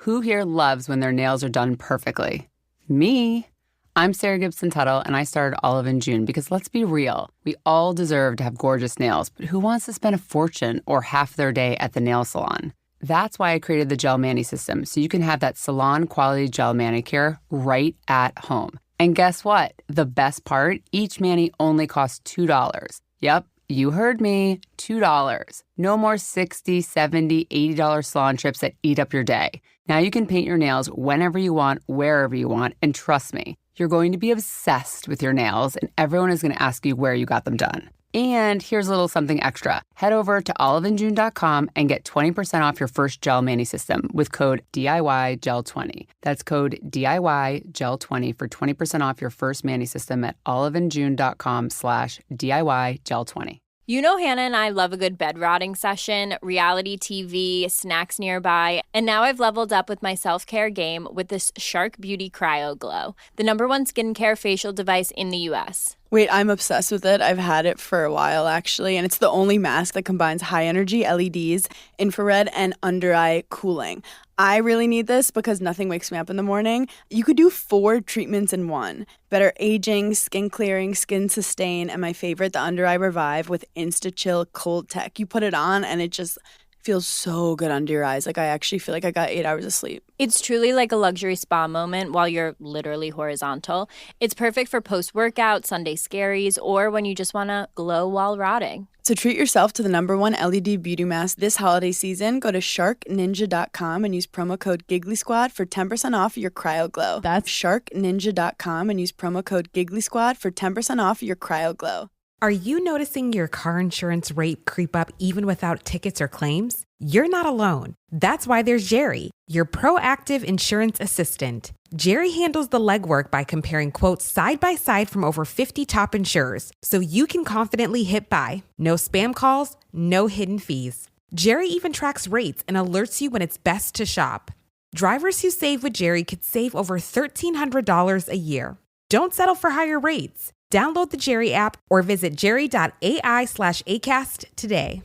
Who here loves when their nails are done perfectly? Me. I'm Sarah Gibson Tuttle, and I started Olive in June because let's be real, we all deserve to have gorgeous nails, but who wants to spend a fortune or half their day at the nail salon? That's why I created the Gel Mani system, so you can have that salon-quality gel manicure right at home. And guess what? The best part, each mani only costs $2. Yep, you heard me, $2. No more $60, $70, $80 salon trips that eat up your day. Now you can paint your nails whenever you want, wherever you want, and trust me, you're going to be obsessed with your nails, and everyone is going to ask you where you got them done. And here's a little something extra. Head over to oliveinjune.com and get 20% off your first Gel Mani system with code DIYGEL20. That's code DIYGEL20 for 20% off your first Mani system at oliveinjune.com/DIYGEL20. You know Hannah and I love a good bed rotting session, reality TV, snacks nearby, and now I've leveled up with my self-care game with this Shark Beauty Cryo Glow, the #1 skincare facial device in the U.S. Wait, I'm obsessed with it. I've had it for a while, actually, and it's the only mask that combines high-energy LEDs, infrared, and under-eye cooling. I really need this because nothing wakes me up in the morning. You could do 4 treatments in one. Better aging, skin clearing, skin sustain, and my favorite, the under-eye revive with Insta-Chill Cold Tech. You put it on, and it just feels so good under your eyes. Like, I actually feel like I got 8 hours of sleep. It's truly like a luxury spa moment while you're literally horizontal. It's perfect for post-workout, Sunday scaries, or when you just want to glow while rotting. So treat yourself to the #1 LED beauty mask this holiday season. Go to sharkninja.com and use promo code Giggly Squad for 10% off your Cryo Glow. That's sharkninja.com and use promo code Giggly Squad for 10% off your Cryo Glow. Are you noticing your car insurance rate creep up even without tickets or claims? You're not alone. That's why there's Jerry, your proactive insurance assistant. Jerry handles the legwork by comparing quotes side by side from over 50 top insurers, so you can confidently hit buy. No spam calls, no hidden fees. Jerry even tracks rates and alerts you when it's best to shop. Drivers who save with Jerry could save over $1,300 a year. Don't settle for higher rates. Download the Jerry app or visit jerry.ai/ACAST today.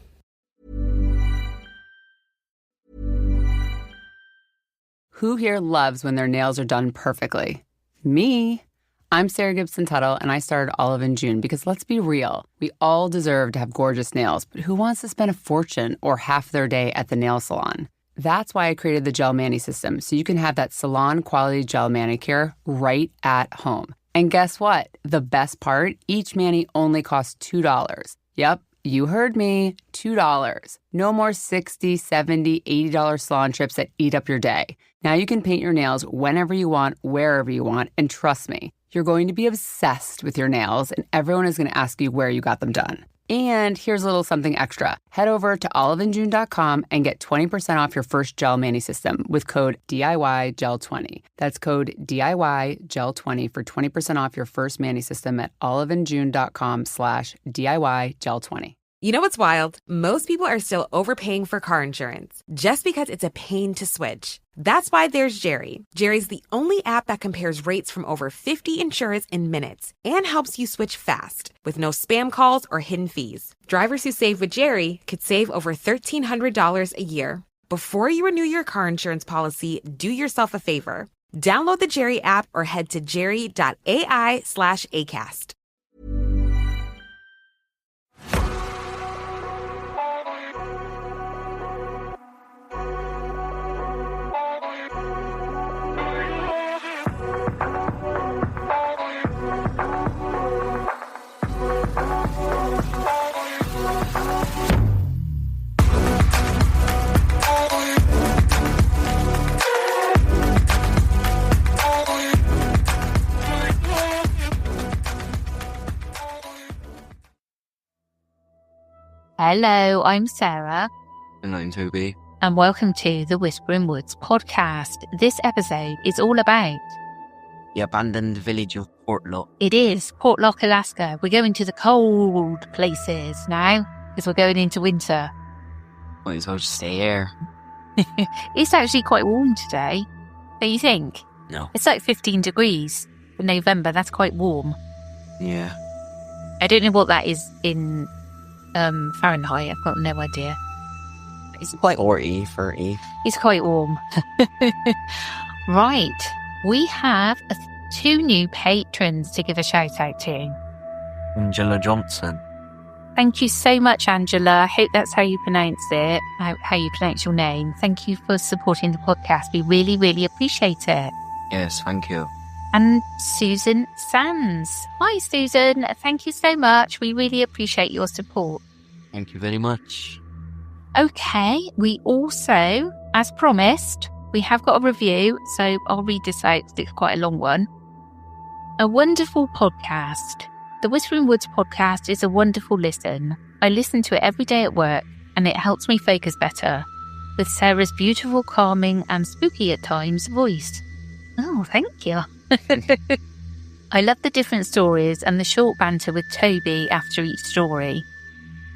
Who here loves when their nails are done perfectly? Me. I'm Sarah Gibson Tuttle, and I started Olive in June because let's be real, we all deserve to have gorgeous nails, but who wants to spend a fortune or half their day at the nail salon? That's why I created the Gel Mani system, so you can have that salon-quality gel manicure right at home. And guess what? The best part, each mani only costs $2. Yep, you heard me, $2. No more $60, $70, $80 salon trips that eat up your day. Now you can paint your nails whenever you want, wherever you want, and trust me, you're going to be obsessed with your nails, and everyone is going to ask you where you got them done. And here's a little something extra. Head over to oliveinjune.com and get 20% off your first Gel Mani system with code DIYGEL20. That's code DIYGEL20 for 20% off your first Mani system at oliveinjune.com/DIYGEL20. You know what's wild? Most people are still overpaying for car insurance just because it's a pain to switch. That's why there's Jerry. Jerry's the only app that compares rates from over 50 insurers in minutes and helps you switch fast with no spam calls or hidden fees. Drivers who save with Jerry could save over $1,300 a year. Before you renew your car insurance policy, do yourself a favor. Download the Jerry app or head to jerry.ai/ACAST. Hello, I'm Sarah. And I'm Toby. And welcome to the Whispering Woods podcast. This episode is all about The abandoned village of Portlock. It is Portlock, Alaska. We're going to the cold places now because we're going into winter. Might as well just stay here. It's actually quite warm today. Don't you think? No. It's like 15 degrees for November. That's quite warm. Yeah. I don't know what that is in Fahrenheit. I've got no idea. It's quite 40, 30. It's quite warm. Right. We have two new patrons to give a shout out to. Angela Johnson. Thank you so much, Angela. I hope that's how you pronounce it, how you pronounce your name. Thank you for supporting the podcast. We really, really appreciate it. Yes, thank you. And Susan Sands. Hi, Susan. Thank you so much. We really appreciate your support. Thank you very much. Okay, we also, as promised, we have got a review, so I'll read this out. It's quite a long one. A wonderful podcast. The Whispering Woods podcast is a wonderful listen. I listen to it every day at work, and it helps me focus better, with Sarah's beautiful, calming, and spooky at times voice. Oh, thank you. I love the different stories and the short banter with Toby after each story.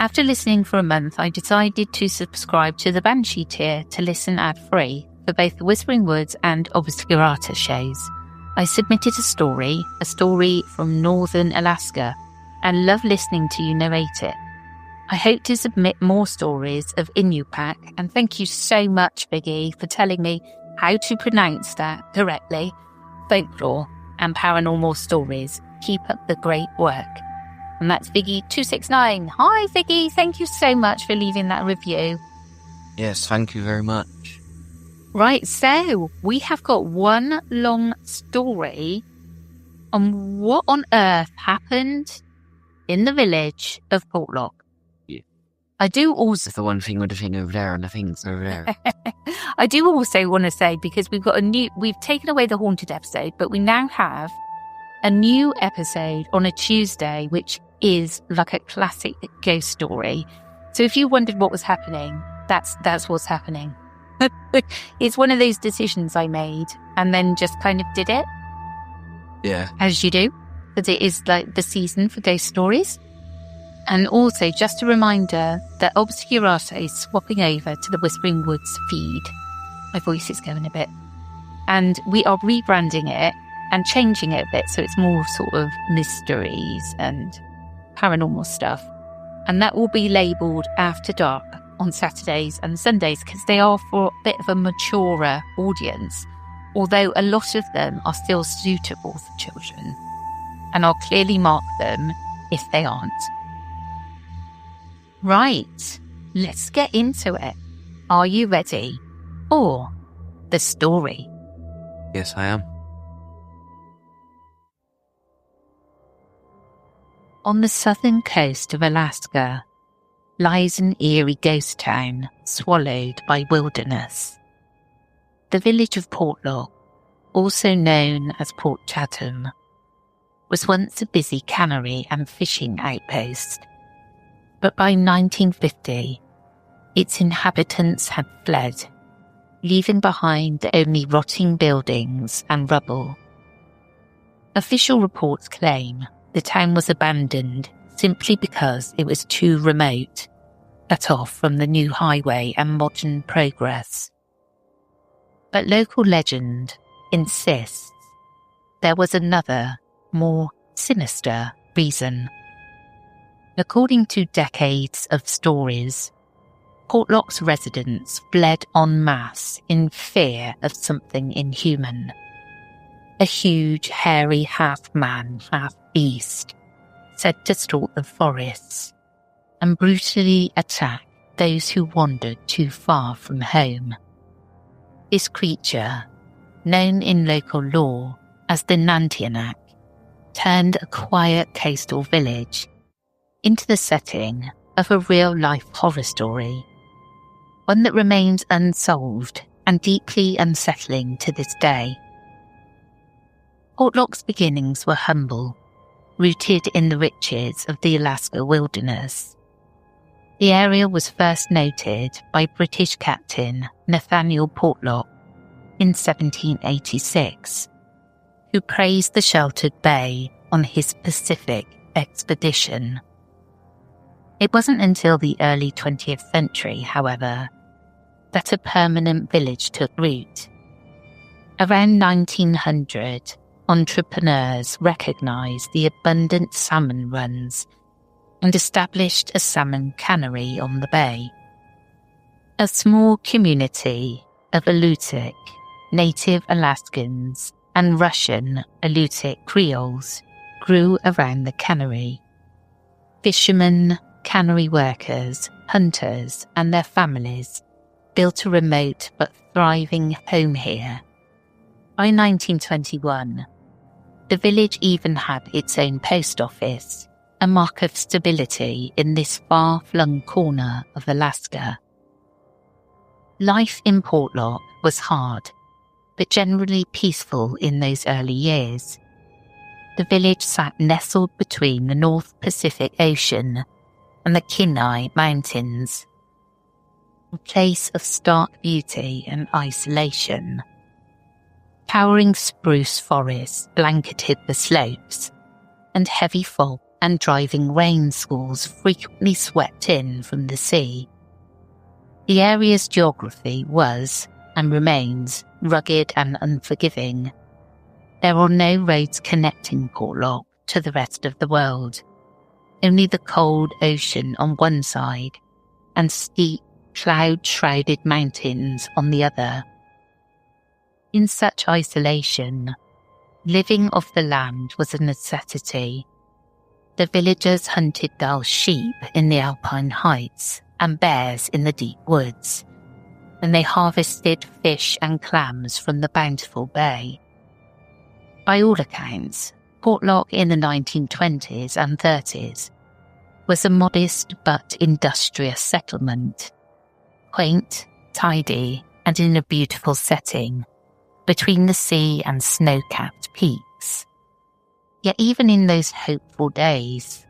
After listening for a month, I decided to subscribe to the Banshee tier to listen ad-free for both the Whispering Woods and Obscurata shows. I submitted a story from Northern Alaska, and love listening to you narrate it. I hope to submit more stories of Inupiaq, and thank you so much, Biggie, for telling me how to pronounce that correctly. Folklore and paranormal stories. Keep up the great work. And that's Viggy269. Hi, Viggy. Thank you so much for leaving that review. Yes, thank you very much. Right, so we have got one long story on what on earth happened in the village of Portlock. Yeah. I do also... It's the one thing with the thing over there and the things over there. I do also want to say, because we've taken away the haunted episode, but we now have a new episode on a Tuesday, which is like a classic ghost story. So if you wondered what was happening, that's what's happening. It's one of those decisions I made and then just kind of did it. Yeah. As you do, because it is like the season for ghost stories. And also just a reminder that Obscurata is swapping over to the Whispering Woods feed. My voice is going a bit. And we are rebranding it and changing it a bit so it's more sort of mysteries and paranormal stuff. And that will be labelled After Dark on Saturdays and Sundays, because they are for a bit of a maturer audience, although a lot of them are still suitable for children. And I'll clearly mark them if they aren't. Right, let's get into it. Are you ready? Or the story? Yes, I am. On the southern coast of Alaska lies an eerie ghost town swallowed by wilderness. The village of Portlock, also known as Port Chatham, was once a busy cannery and fishing outpost. But by 1950, its inhabitants had fled, leaving behind only rotting buildings and rubble. Official reports claim the town was abandoned simply because it was too remote, cut off from the new highway and modern progress. But local legend insists there was another, more sinister reason. According to decades of stories, Portlock's residents fled en masse in fear of something inhuman. A huge, hairy half-man, half-beast, said to stalk the forests and brutally attack those who wandered too far from home. This creature, known in local lore as the Nantianak, turned a quiet coastal village into the setting of a real-life horror story, one that remains unsolved and deeply unsettling to this day. Portlock's beginnings were humble, rooted in the riches of the Alaska wilderness. The area was first noted by British Captain Nathaniel Portlock in 1786, who praised the sheltered bay on his Pacific expedition. It wasn't until the early 20th century, however, that a permanent village took root. Around 1900, entrepreneurs recognised the abundant salmon runs and established a salmon cannery on the bay. A small community of Alutiiq, native Alaskans, and Russian Alutiiq Creoles grew around the cannery. Fishermen, cannery workers, hunters, and their families built a remote but thriving home here. By 1921, the village even had its own post office, a mark of stability in this far-flung corner of Alaska. Life in Portlock was hard, but generally peaceful in those early years. The village sat nestled between the North Pacific Ocean and the Kenai Mountains, a place of stark beauty and isolation. Towering spruce forests blanketed the slopes, and heavy fog and driving rain squalls frequently swept in from the sea. The area's geography was, and remains, rugged and unforgiving. There are no roads connecting Portlock to the rest of the world, only the cold ocean on one side and steep, cloud-shrouded mountains on the other. In such isolation, living off the land was a necessity. The villagers hunted dull sheep in the alpine heights and bears in the deep woods, and they harvested fish and clams from the bountiful bay. By all accounts, Portlock in the 1920s and 30s was a modest but industrious settlement, quaint, tidy, and in a beautiful setting, between the sea and snow-capped peaks. Yet even in those hopeful days,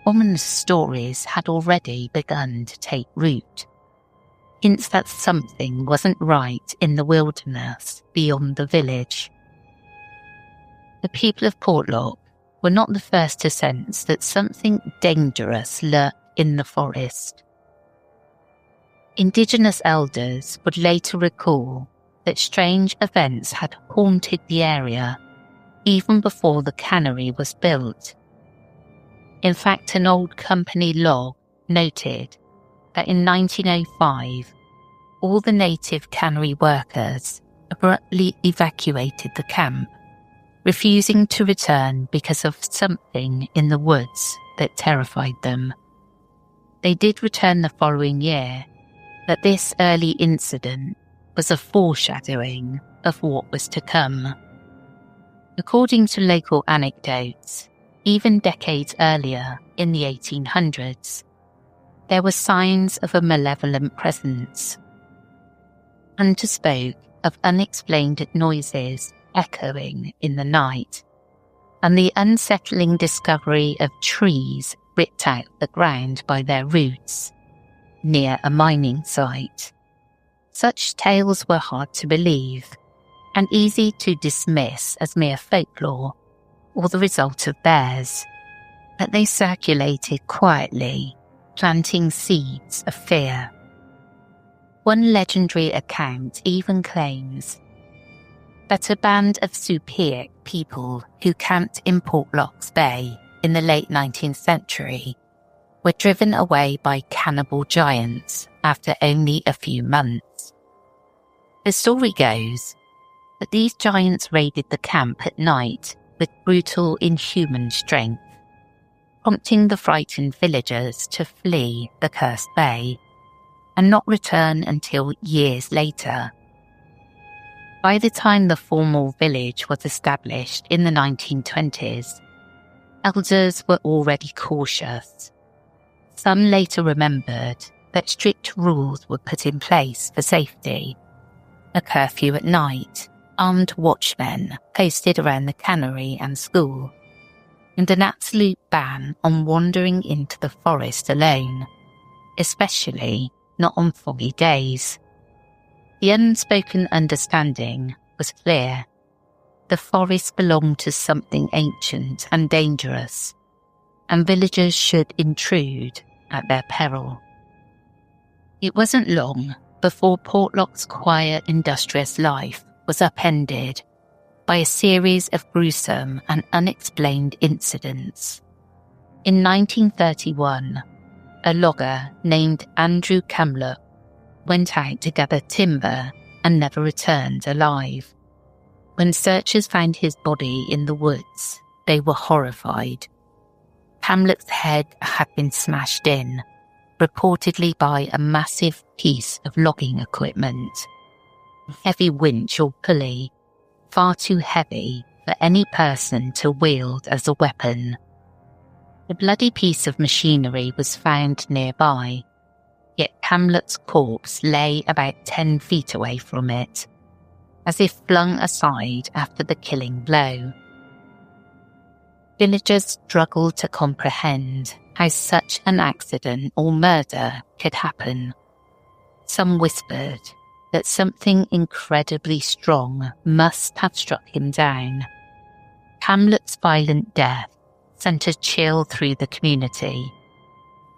ominous stories had already begun to take root. Hints that something wasn't right in the wilderness beyond the village. The people of Portlock were not the first to sense that something dangerous lurked in the forest. Indigenous elders would later recall that strange events had haunted the area even before the cannery was built. In fact, an old company log noted that in 1905, all the native cannery workers abruptly evacuated the camp, refusing to return because of something in the woods that terrified them. They did return the following year, but this early incident was a foreshadowing of what was to come. According to local anecdotes, even decades earlier, in the 1800s, there were signs of a malevolent presence. Hunters spoke of unexplained noises echoing in the night, and the unsettling discovery of trees ripped out the ground by their roots, near a mining site. Such tales were hard to believe, and easy to dismiss as mere folklore, or the result of bears, but they circulated quietly, planting seeds of fear. One legendary account even claims that a band of Superior people who camped in Portlock's Bay in the late 19th century were driven away by cannibal giants after only a few months. The story goes that these giants raided the camp at night with brutal, inhuman strength, prompting the frightened villagers to flee the cursed bay and not return until years later. By the time the formal village was established in the 1920s, elders were already cautious. Some later remembered that strict rules were put in place for safety. A curfew at night, armed watchmen posted around the cannery and school, and an absolute ban on wandering into the forest alone, especially not on foggy days. The unspoken understanding was clear. The forest belonged to something ancient and dangerous, and villagers should intrude at their peril. It wasn't long before Portlock's quiet, industrious life was upended by a series of gruesome and unexplained incidents. In 1931, a logger named Andrew Kamluck went out to gather timber and never returned alive. When searchers found his body in the woods, they were horrified. Hamlet's head had been smashed in, reportedly by a massive piece of logging equipment. A heavy winch or pulley, far too heavy for any person to wield as a weapon. The bloody piece of machinery was found nearby, yet Hamlet's corpse lay about 10 feet away from it, as if flung aside after the killing blow. Villagers struggled to comprehend how such an accident or murder could happen. Some whispered that something incredibly strong must have struck him down. Hamlet's violent death sent a chill through the community,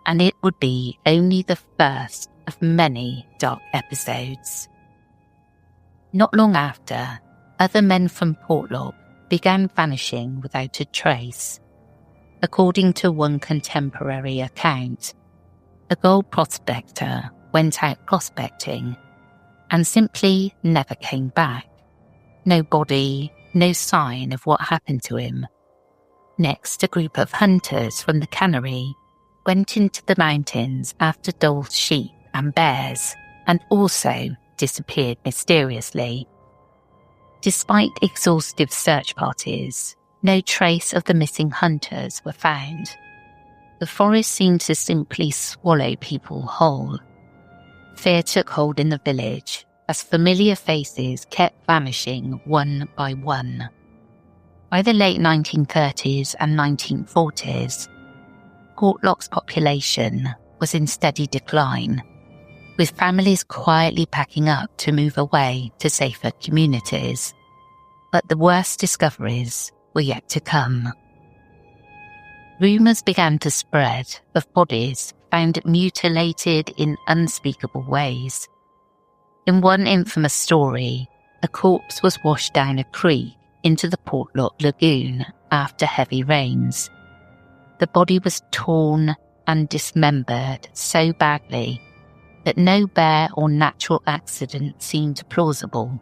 and it would be only the first of many dark episodes. Not long after, other men from Portlock began vanishing without a trace. According to one contemporary account, a gold prospector went out prospecting and simply never came back. No body, no sign of what happened to him. Next, a group of hunters from the cannery went into the mountains after Dole's sheep and bears and also disappeared mysteriously. Despite exhaustive search parties, no trace of the missing hunters were found. The forest seemed to simply swallow people whole. Fear took hold in the village as familiar faces kept vanishing one by one. By the late 1930s and 1940s, Portlock's population was in steady decline, with families quietly packing up to move away to safer communities. But the worst discoveries were yet to come. Rumours began to spread of bodies found mutilated in unspeakable ways. In one infamous story, a corpse was washed down a creek into the Portlock lagoon after heavy rains. The body was torn and dismembered so badly that no bare or natural accident seemed plausible.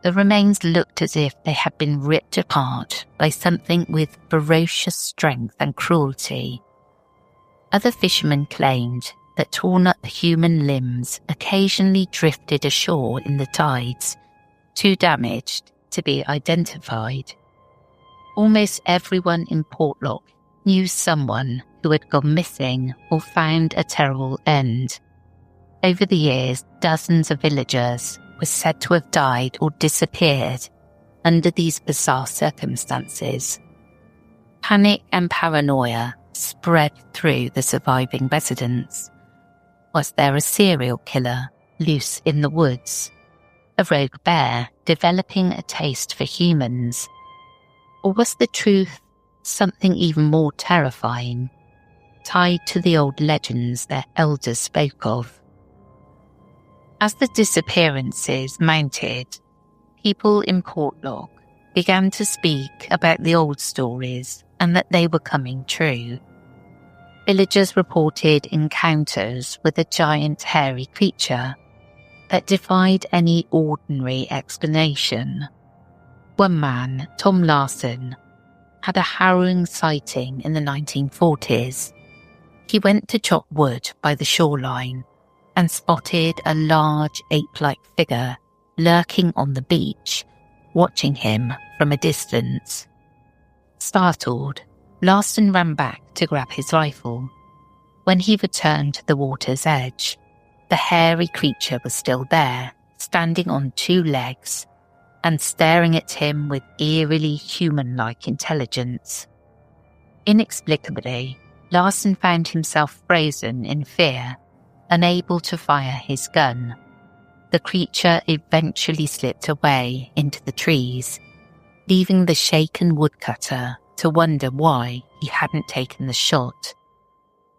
The remains looked as if they had been ripped apart by something with ferocious strength and cruelty. Other fishermen claimed that torn up human limbs occasionally drifted ashore in the tides, too damaged to be identified. Almost everyone in Portlock knew someone who had gone missing or found a terrible end. Over the years, dozens of villagers were said to have died or disappeared under these bizarre circumstances. Panic and paranoia spread through the surviving residents. Was there a serial killer loose in the woods? A rogue bear developing a taste for humans? Or was the truth something even more terrifying, tied to the old legends their elders spoke of? As the disappearances mounted, people in Portlock began to speak about the old stories and that they were coming true. Villagers reported encounters with a giant hairy creature that defied any ordinary explanation. One man, Tom Larson, had a harrowing sighting in the 1940s. He went to chop wood by the shoreline and spotted a large ape-like figure lurking on the beach, watching him from a distance. Startled, Larson ran back to grab his rifle. When he returned to the water's edge, the hairy creature was still there, standing on two legs and staring at him with eerily human-like intelligence. Inexplicably, Larson found himself frozen in fear, unable to fire his gun. The creature eventually slipped away into the trees, leaving the shaken woodcutter to wonder why he hadn't taken the shot.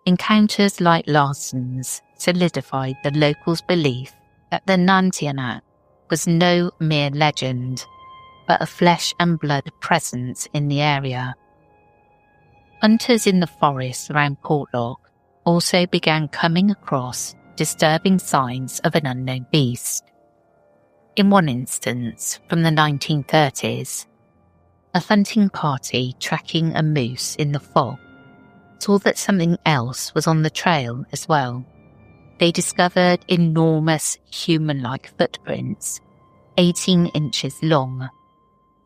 Encounters like Larson's solidified the locals' belief that the Nantianat was no mere legend, but a flesh and blood presence in the area. Hunters in the forest around Portlock also began coming across disturbing signs of an unknown beast. In one instance, from the 1930s, a hunting party tracking a moose in the fog saw that something else was on the trail as well. They discovered enormous human-like footprints, 18 inches long,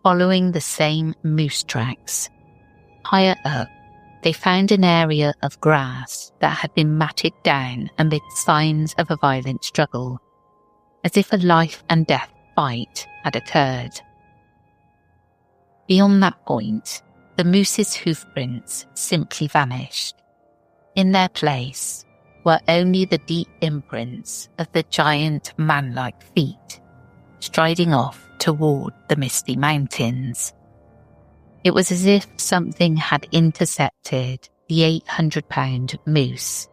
following the same moose tracks. Higher up, they found an area of grass that had been matted down amid signs of a violent struggle, as if a life and death fight had occurred. Beyond that point, the moose's hoofprints simply vanished. In their place were only the deep imprints of the giant man-like feet, striding off toward the misty mountains. It was as if something had intercepted the 800-pound moose,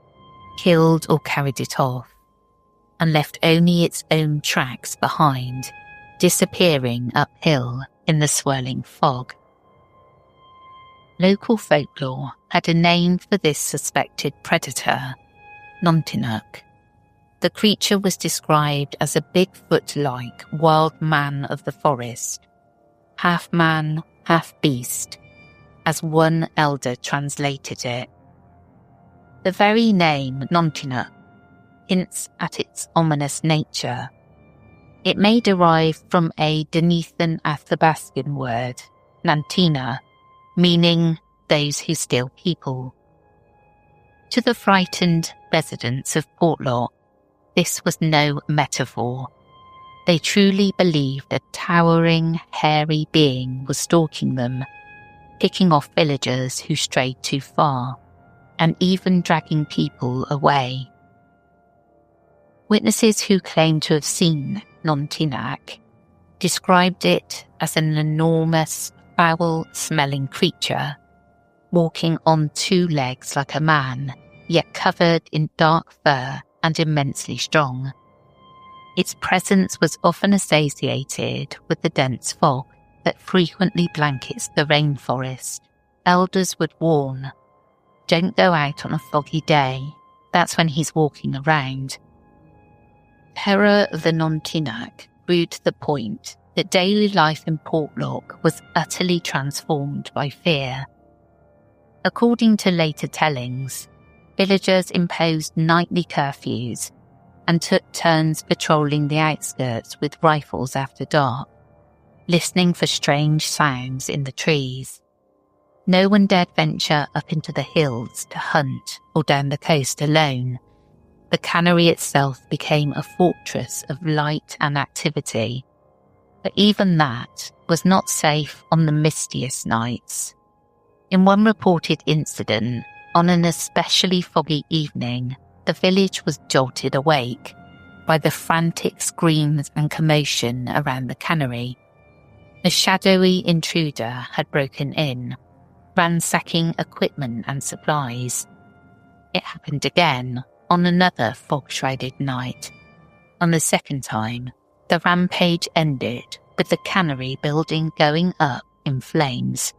killed or carried it off, and left only its own tracks behind, disappearing uphill in the swirling fog. Local folklore had a name for this suspected predator, Nontinuk. The creature was described as a Bigfoot-like wild man of the forest, half man, half beast, as one elder translated it. The very name Nontinuk hints at its ominous nature. It may derive from a Denethan Athabascan word, Nantina, meaning those who steal people. To the frightened residents of Portlock, this was no metaphor. They truly believed a towering, hairy being was stalking them, picking off villagers who strayed too far, and even dragging people away. Witnesses who claimed to have seen Nontinuk described it as an enormous, foul-smelling creature, walking on two legs like a man, yet covered in dark fur and immensely strong. Its presence was often associated with the dense fog that frequently blankets the rainforest. Elders would warn, "Don't go out on a foggy day, that's when he's walking around." Terror of the Nontinuk grew to the point that daily life in Portlock was utterly transformed by fear. According to later tellings, villagers imposed nightly curfews and took turns patrolling the outskirts with rifles after dark, listening for strange sounds in the trees. No one dared venture up into the hills to hunt or down the coast alone. The cannery itself became a fortress of light and activity, but even that was not safe on the mistiest nights. In one reported incident, on an especially foggy evening, the village was jolted awake by the frantic screams and commotion around the cannery. A shadowy intruder had broken in, ransacking equipment and supplies. It happened again on another fog-shrouded night. On the second time, the rampage ended with the cannery building going up in flames.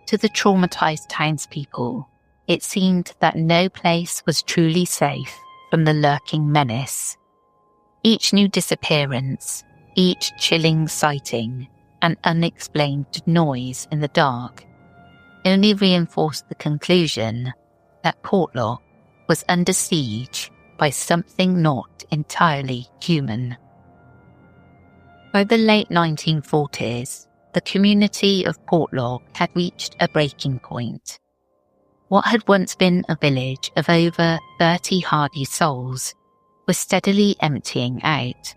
To the traumatized townspeople, it seemed that no place was truly safe from the lurking menace. Each new disappearance, each chilling sighting, and unexplained noise in the dark only reinforced the conclusion that Portlock was under siege by something not entirely human. By the late 1940s, the community of Portlock had reached a breaking point. What had once been a village of over 30 hardy souls was steadily emptying out.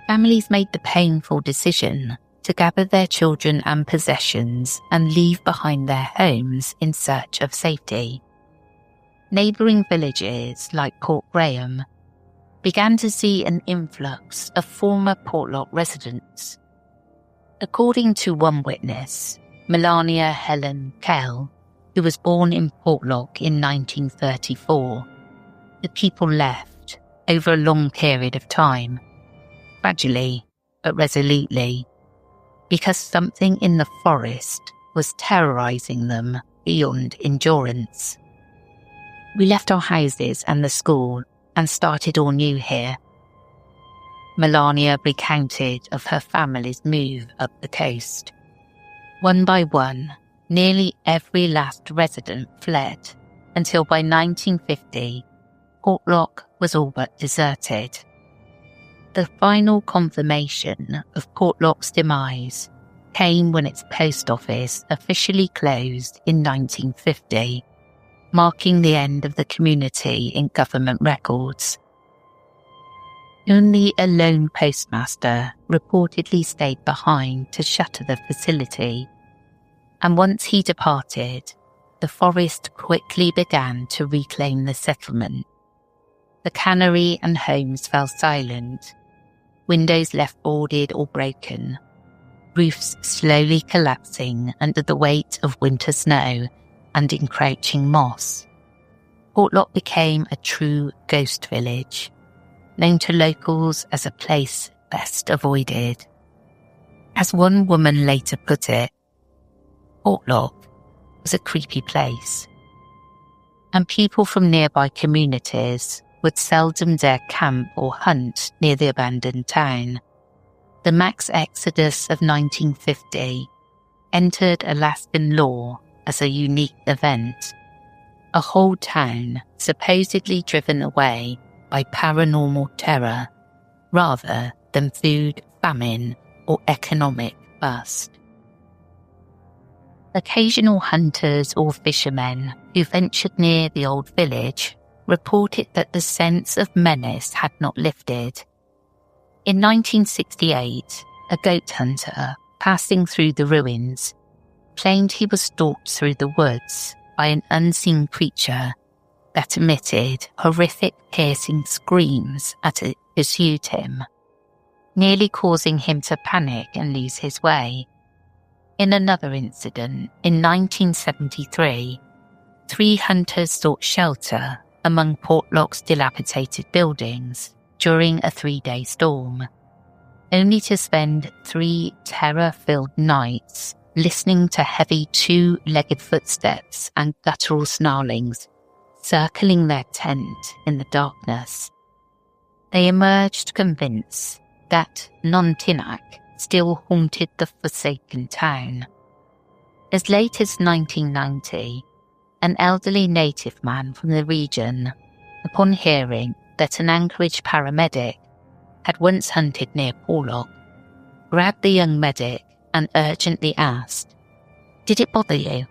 Families made the painful decision to gather their children and possessions and leave behind their homes in search of safety. Neighbouring villages like Port Graham began to see an influx of former Portlock residents. According to one witness, Melania Helen Kell, who was born in Portlock in 1934, the people left over a long period of time, gradually but resolutely, because something in the forest was terrorising them beyond endurance. We left our houses and the school and started all new here. Melania recounted of her family's move up the coast. One by one, nearly every last resident fled until by 1950, Portlock was all but deserted. The final confirmation of Portlock's demise came when its post office officially closed in 1950, marking the end of the community in government records. Only a lone postmaster reportedly stayed behind to shutter the facility, and once he departed, the forest quickly began to reclaim the settlement. The cannery and homes fell silent, windows left boarded or broken, roofs slowly collapsing under the weight of winter snow and encroaching moss. Portlock became a true ghost village, known to locals as a place best avoided. As one woman later put it, Portlock was a creepy place, and people from nearby communities would seldom dare camp or hunt near the abandoned town. The mass exodus of 1950 entered Alaskan law as a unique event, a whole town supposedly driven away by paranormal terror rather than food, famine, or economic bust. Occasional hunters or fishermen who ventured near the old village reported that the sense of menace had not lifted. In 1968, a goat hunter passing through the ruins claimed he was stalked through the woods by an unseen creature that emitted horrific piercing screams as it pursued him, nearly causing him to panic and lose his way. In another incident, in 1973, 3 hunters sought shelter among Portlock's dilapidated buildings during a 3-day storm, only to spend 3 terror-filled nights listening to heavy 2-legged footsteps and guttural snarlings circling their tent in the darkness. They emerged convinced that Nontinak still haunted the forsaken town. As late as 1990, an elderly native man from the region, upon hearing that an Anchorage paramedic had once hunted near Portlock, grabbed the young medic and urgently asked, "Did it bother you?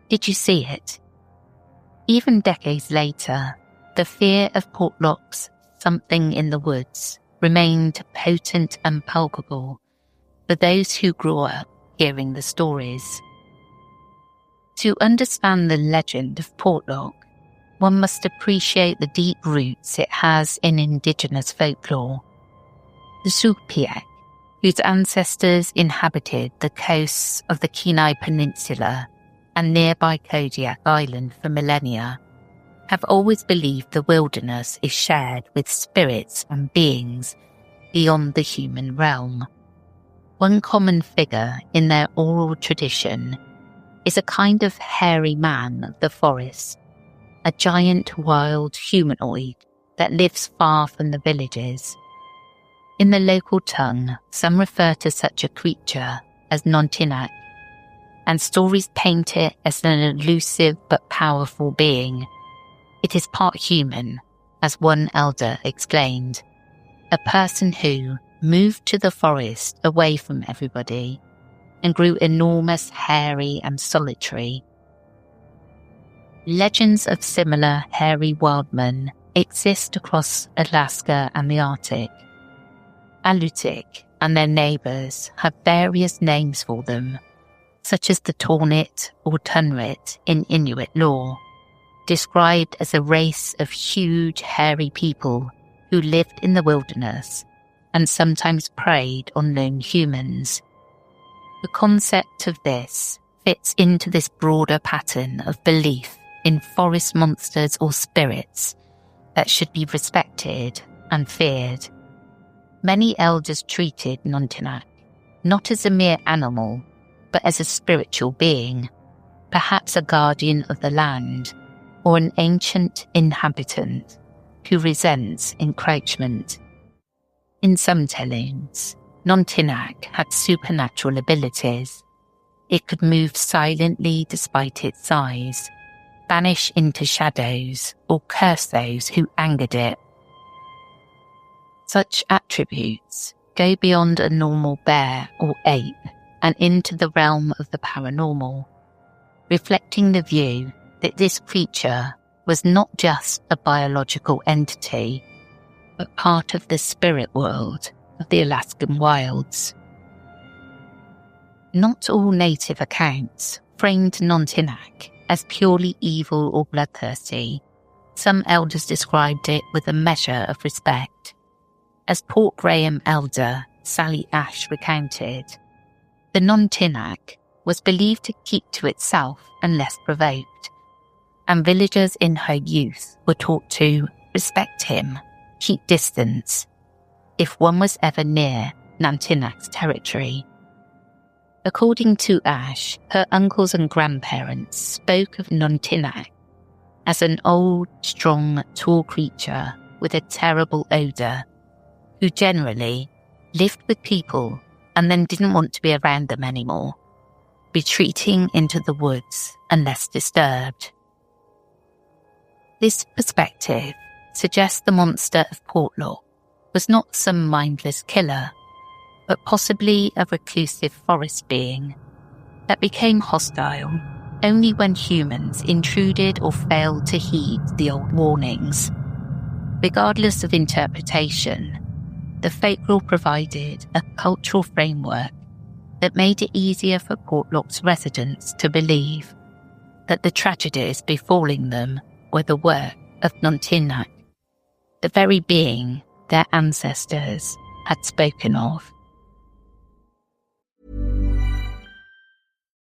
Did you see it?" Even decades later, the fear of Portlock's something in the woods remained potent and palpable for those who grew up hearing the stories. To understand the legend of Portlock, one must appreciate the deep roots it has in indigenous folklore. The Sugpiaq, whose ancestors inhabited the coasts of the Kenai Peninsula and nearby Kodiak Island for millennia, have always believed the wilderness is shared with spirits and beings beyond the human realm. One common figure in their oral tradition is a kind of hairy man of the forest, a giant wild humanoid that lives far from the villages. In the local tongue, some refer to such a creature as Nontinak, and stories paint it as an elusive but powerful being. It is part human, as one elder explained, a person who moved to the forest away from everybody and grew enormous, hairy and solitary. Legends of similar hairy wildmen exist across Alaska and the Arctic. Alutiiq and their neighbours have various names for them, such as the Tornit or Tunrit in Inuit lore, described as a race of huge hairy people who lived in the wilderness and sometimes preyed on lone humans. The concept of this fits into this broader pattern of belief in forest monsters or spirits that should be respected and feared. Many elders treated Nontinak not as a mere animal, but as a spiritual being, perhaps a guardian of the land, or an ancient inhabitant who resents encroachment. In some tellings, Nontinak had supernatural abilities. It could move silently despite its size, vanish into shadows, or curse those who angered it. Such attributes go beyond a normal bear or ape and into the realm of the paranormal, reflecting the view that this creature was not just a biological entity, but part of the spirit world of the Alaskan wilds. Not all native accounts framed Nontinak as purely evil or bloodthirsty. Some elders described it with a measure of respect. As Port Graham elder Sally Ash recounted, the Nontinak was believed to keep to itself unless provoked, and villagers in her youth were taught to respect him, keep distance, if one was ever near Nantinak's territory. According to Ash, her uncles and grandparents spoke of Nontinak as an old, strong, tall creature with a terrible odour, who generally lived with people and then didn't want to be around them anymore, retreating into the woods unless disturbed. This perspective suggests the monster of Portlock was not some mindless killer, but possibly a reclusive forest being that became hostile only when humans intruded or failed to heed the old warnings. Regardless of interpretation, the folklore provided a cultural framework that made it easier for Portlock's residents to believe that the tragedies befalling them were the work of Nontinak, the very being their ancestors had spoken of.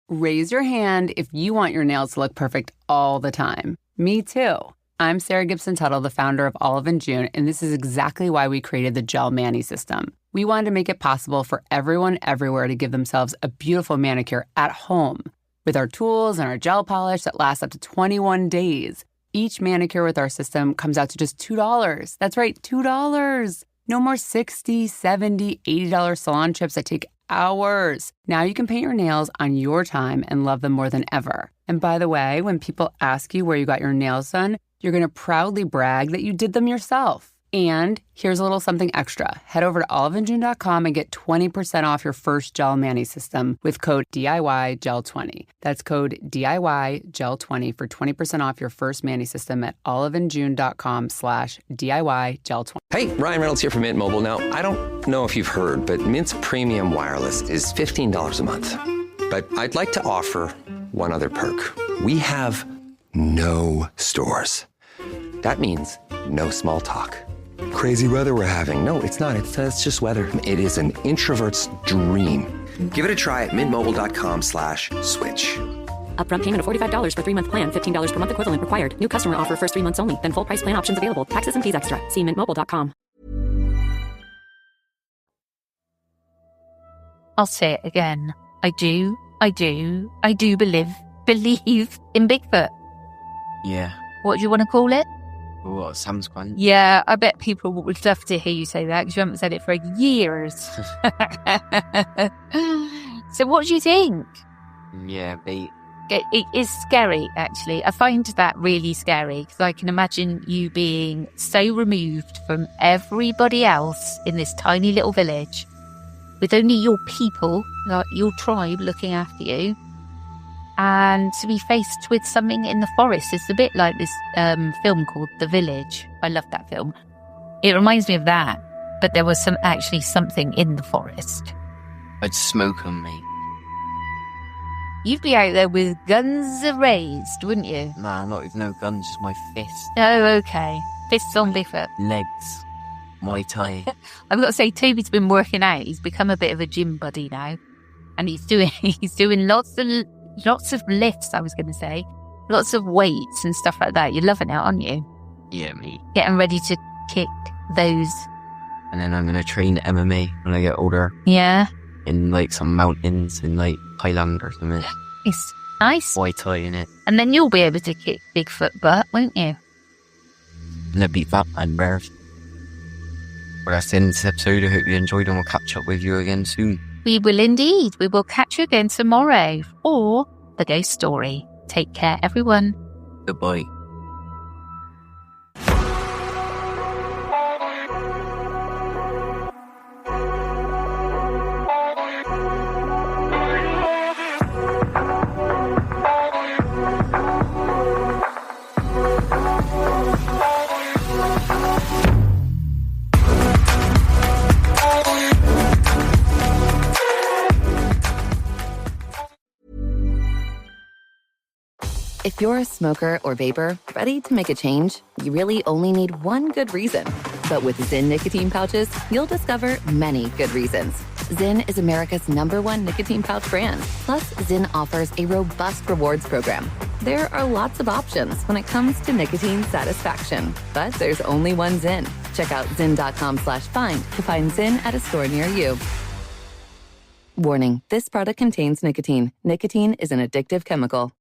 Raise your hand if you want your nails to look perfect all the time. Me too. I'm Sarah Gibson Tuttle, the founder of Olive & June, and this is exactly why we created the Gel Mani system. We wanted to make it possible for everyone everywhere to give themselves a beautiful manicure at home with our tools and our gel polish that lasts up to 21 days. Each manicure with our system comes out to just $2. That's right, $2. No more $60, $70, $80 salon trips that take hours. Now you can paint your nails on your time and love them more than ever. And by the way, when people ask you where you got your nails done, you're going to proudly brag that you did them yourself. And here's a little something extra. Head over to oliveandjune.com and get 20% off your first Gel Mani system with code DIYGEL20. That's code DIYGEL20 for 20% off your first Mani system at oliveandjune.com/DIYGEL20. Hey, Ryan Reynolds here from Mint Mobile. Now, I don't know if you've heard, but Mint's premium wireless is $15 a month. But I'd like to offer one other perk. We have no stores. That means no small talk. Crazy weather we're having. No, it's not. It's just weather. It is an introvert's dream. Give it a try at mintmobile.com/switch. Upfront payment of $45 for 3-month plan. $15 per month equivalent required. New customer offer first 3 months only. Then full price plan options available. Taxes and fees extra. See mintmobile.com. I'll say it again. I do believe in Bigfoot. Yeah. What do you want to call it? What, Sam's Squanch? Yeah, I bet people would love to hear you say that because you haven't said it for years. So what do you think? Yeah, bait. It is scary, actually. I find that really scary because I can imagine you being so removed from everybody else in this tiny little village with only your people, like your tribe, looking after you. And to be faced with something in the forest. It's a bit like this film called The Village. I love that film. It reminds me of that, but there was something in the forest. I'd smoke 'em, mate. You'd be out there with guns raised, wouldn't you? Nah, not with no guns, just my fist. Oh, okay. Fists on Bigfoot. Legs. Muay Thai. I've got to say, Toby's been working out. He's become a bit of a gym buddy now, and he's doing lots of lifts. I was going to say, lots of weights and stuff like that. You're loving it, aren't you? Yeah, mate. Getting ready to kick those. And then I'm going to train MMA when I get older. Yeah. In like some mountains in like Thailand or something. Nice. Muay Thai in it. And then you'll be able to kick Bigfoot butt, won't you? And a beat that man, Murph. Well, that's the end of this episode. I hope you enjoyed, and we'll catch up with you again soon. We will indeed. We will catch you again tomorrow for the ghost story. Take care, everyone. Goodbye. If you're a smoker or vapor, ready to make a change, you really only need one good reason. But with Zyn nicotine pouches, you'll discover many good reasons. Zyn is America's #1 nicotine pouch brand. Plus, Zyn offers a robust rewards program. There are lots of options when it comes to nicotine satisfaction. But there's only one Zyn. Check out zyn.com/find to find Zyn at a store near you. Warning, this product contains nicotine. Nicotine is an addictive chemical.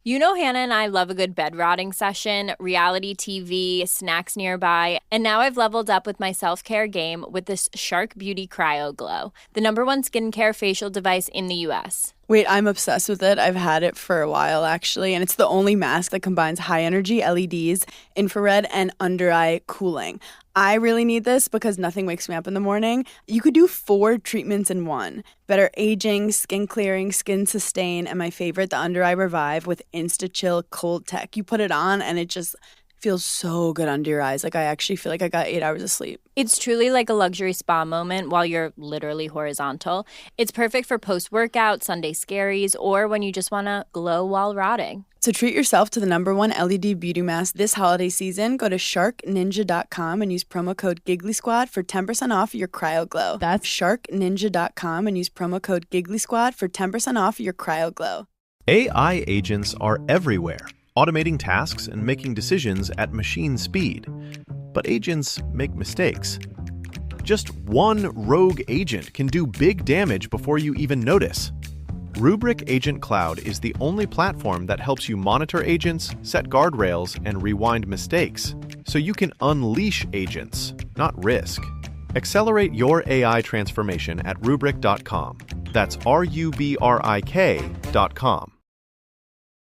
You know, Hannah and I love a good bed rotting session, reality TV, snacks nearby, and now I've leveled up with my self-care game with this Shark Beauty Cryo Glow, the #1 skincare facial device in the U.S. Wait, I'm obsessed with it. I've had it for a while, actually, and it's the only mask that combines high-energy LEDs, infrared, and under-eye cooling. I really need this because nothing wakes me up in the morning. You could do 4 treatments in one. Better aging, skin clearing, skin sustain, and my favorite, the under-eye revive with Insta-Chill Cold Tech. You put it on, and it just feels so good under your eyes. Like, I actually feel like I got 8 hours of sleep. It's truly like a luxury spa moment while you're literally horizontal. It's perfect for post-workout, Sunday scaries, or when you just want to glow while rotting. So treat yourself to the #1 LED beauty mask this holiday season. Go to sharkninja.com and use promo code Giggly Squad for 10% off your Cryo Glow. That's sharkninja.com and use promo code Giggly Squad for 10% off your Cryo Glow. AI agents are everywhere, automating tasks and making decisions at machine speed. But agents make mistakes. Just one rogue agent can do big damage before you even notice. Rubrik Agent Cloud is the only platform that helps you monitor agents, set guardrails, and rewind mistakes, so you can unleash agents, not risk. Accelerate your AI transformation at Rubrik.com. That's RUBRIK.com.